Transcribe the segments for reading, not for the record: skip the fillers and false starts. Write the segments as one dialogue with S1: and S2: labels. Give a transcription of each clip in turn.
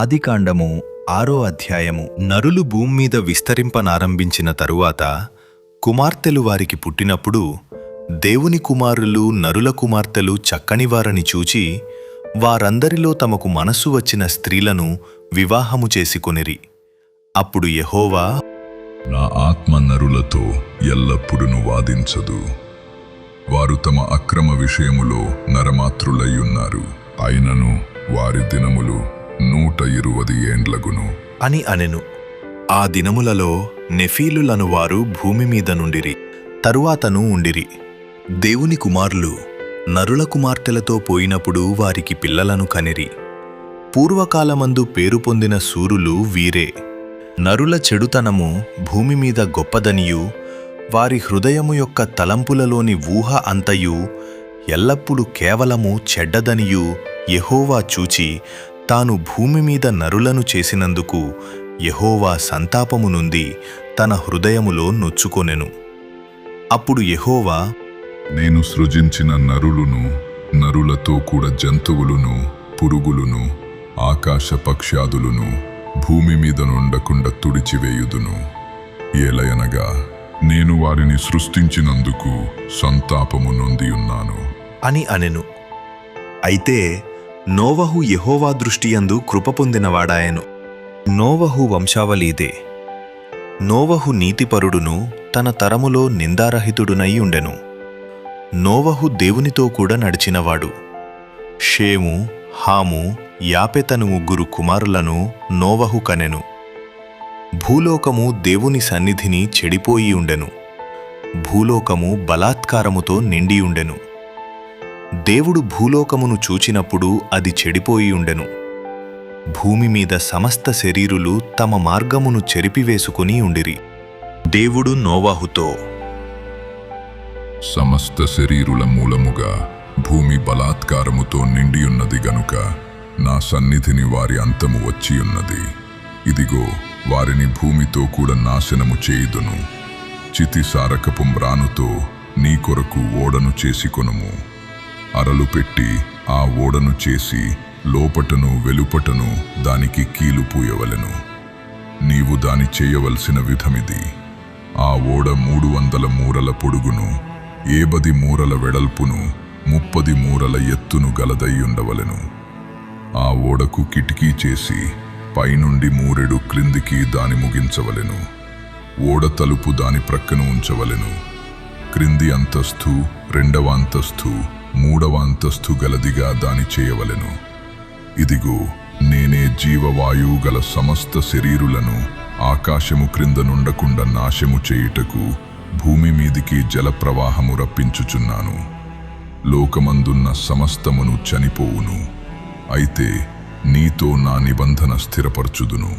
S1: ఆదికాండము 6వ అధ్యాయము. నరులు భూమ్మీద విస్తరింపనారంభించిన తరువాత కుమార్తెలు వారికి పుట్టినప్పుడు దేవుని కుమారులు నరుల కుమార్తెలు చక్కనివారని చూచి వారందరిలో తమకు మనస్సు వచ్చిన స్త్రీలను వివాహము చేసుకొనిరి. అప్పుడు యెహోవా,
S2: నా ఆత్మ నరులతో ఎల్లప్పుడూ వాదించదు. వారు తమ అక్రమ విషయములో నరమాత్రులయ్యున్నారు. అయినను వారి దినములు 120 ఏండ్లగును
S1: అని అనెను. ఆ దినములలో నెఫీలులను వారు భూమి మీద నుండిరి, తరువాతను ఉండిరి. దేవుని కుమారులు నరుల కుమార్తెలతో పోయినప్పుడు వారికి పిల్లలను కనిరి. పూర్వకాలమందు పేరు పొందిన శూరులు వీరే. నరుల చెడుతనము భూమి మీద గొప్పదనియు వారి హృదయము యొక్క తలంపులలోని ఊహ అంతయు ఎల్లప్పుడూ కేవలము చెడ్డదనియు యెహోవా చూచి తాను భూమి మీద నరులను చేసినందుకు యెహోవా సంతాపము నుండి తన హృదయములో నొచ్చుకొనెను. అప్పుడు యెహోవా,
S2: నేను సృజించిన నరులును నరులతో కూడా జంతువులును పురుగులును ఆకాశ పక్ష్యాదులును భూమి మీద నుండకుండా తుడిచివేయుదును. ఏలయనగా నేను వారిని సృష్టించినందుకు సంతాపము నొందియున్నాను
S1: అని అనెను. అయితే నోవహు యెహోవా దృష్టియందు కృప పొందినవాడాయెను. నోవహు వంశావళీదే. నోవహు నీతిపరుడును తన తరములో నిందారహితుడునై ఉండెను. నోవహు దేవునితో కూడా నడిచినవాడు. షేము, హాము, యాపెతను 3 కుమారులను నోవహు కనెను. భూలోకము దేవుని సన్నిధిని చెడిపోయి ఉండెను. భూలోకము బలాత్కారముతో నిండియుండెను. దేవుడు భూలోకమును చూచినప్పుడు అది చెడిపోయి ఉండెను. భూమి మీద సమస్త శరీరులు తమ మార్గమును చెరిపివేసుకుని ఉండిరి. దేవుడు నోవహుతో,
S2: సమస్త శరీరుల మూలముగా భూమి బలాత్కారముతో నిండియున్నది గనుక నా సన్నిధిని వారి అంతము వచ్చియున్నది. ఇదిగో వారిని భూమితో కూడా నాశనము చేయుదును. చితిసారకపు మ్రానుతో నీ కొరకు ఓడను చేసుకొనుము. అరలు పెట్టి ఆ ఓడను చేసి లోపటను వెలుపటను దానికి కీలు పూయవలెను. నీవు దాని చేయవలసిన విధమిది. ఆ ఓడ 300 మూరల పొడుగును 70 మూరల వెడల్పును 30 మూరల ఎత్తును గలదయ్యుండవలెను. ఆ ఓడకు కిటికీ చేసి పైనుండి 3 క్రిందికి దాని ముగించవలెను. ఓడ తలుపు దాని ప్రక్కన ఉంచవలెను. క్రింది అంతస్తు 2వ అంతస్తు 3వ అంతస్తు గలదిగా దాని చేయవలెను. ఇదిగో నేనే జీవవాయువు గల సమస్త శరీరులను ఆకాశము క్రింద నుండకుండా నాశము చేయుటకు భూమి మీదికి జలప్రవాహము రప్పించుచున్నాను. లోకమందున్న సమస్తమును చనిపోవును. అయితే నీతో నా నిబంధన స్థిరపరచుదును.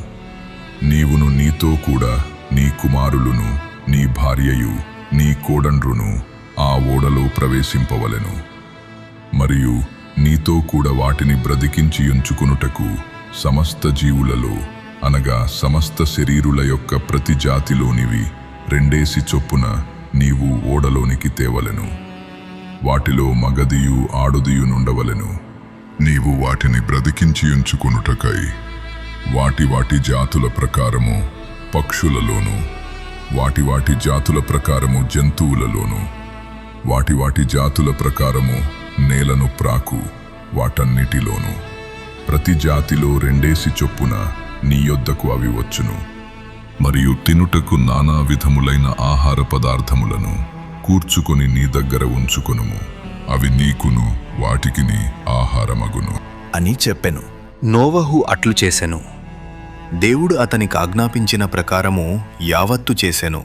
S2: నీవును నీతో కూడా నీ కుమారులును నీ భార్యయు నీ కోడండ్రును ఆ ఓడలో ప్రవేశింపవలెను. మరియు నీతో కూడా వాటిని బ్రతికించి ఉంచుకొనుటకు సమస్త జీవులలో అనగా సమస్త శరీరుల యొక్క ప్రతి జాతిలోనివి 2 చొప్పున నీవు ఓడలోనికి తేవలెను. వాటిలో మగదియు ఆడుదియు నుండవలెను. నీవు వాటిని బ్రతికించి ఉంచుకొనుటకై వాటి వాటి జాతుల ప్రకారము పక్షులలోను వాటి వాటి జాతుల ప్రకారము జంతువులలోను వాటి వాటి జాతుల ప్రకారము నేలను ప్రాకు వాటన్నిటిలోను ప్రతి జాతిలో 2 చొప్పున నీ యొద్దకు అవి వచ్చును. మరియు తినుటకు నానా విధములైన ఆహార పదార్థములను కూర్చుకొని నీ దగ్గర ఉంచుకొనుము. అవి నీకును వాటికిని ఆహారమగును
S1: అని చెప్పెను. నోవహు అట్లు చేసెను. దేవుడు అతనికి ఆజ్ఞాపించిన ప్రకారము యావత్తు చేసెను.